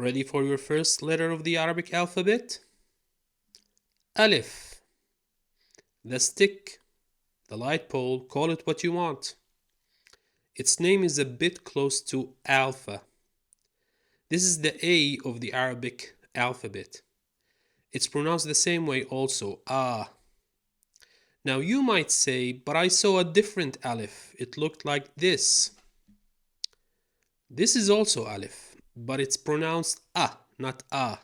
Ready for your first letter of the Arabic alphabet? Alef. The stick, the light pole, call it what you want. Its name is a bit close to alpha. This is the A of the Arabic alphabet. It's pronounced the same way also, ah. Now you might say, but I saw a different Alef. It looked like this. This is also Alef, but it's pronounced ah, not ah.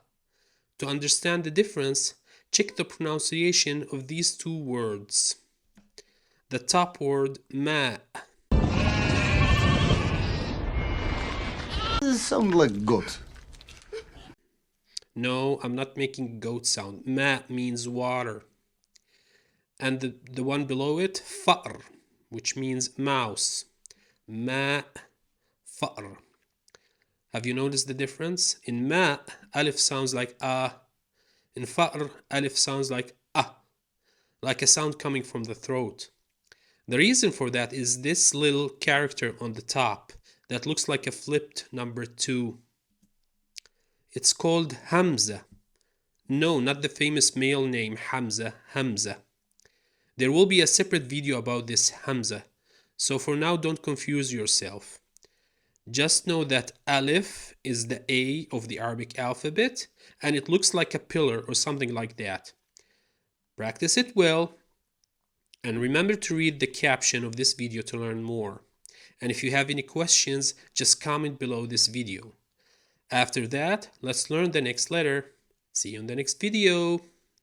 To understand the difference, check the pronunciation of these two words. The top word, ma. Does it sound like goat? No, I'm not making goat sound. Ma means water. And the one below it, fa'r, which means mouse. Ma, fa'r. Have you noticed the difference? In ma, alif sounds like ah. In fa'r, alif sounds like ah, like a sound coming from the throat. The reason for that is this little character on the top that looks like a flipped number 2. It's called Hamza. No, not the famous male name Hamza, Hamza. There will be a separate video about this Hamza, so for now don't confuse yourself. Just know that Alif is the A of the Arabic alphabet, and it looks like a pillar or something like that. Practice it well, and remember to read the caption of this video to learn more. And if you have any questions, just comment below this video. After that, let's learn the next letter. See you in the next video.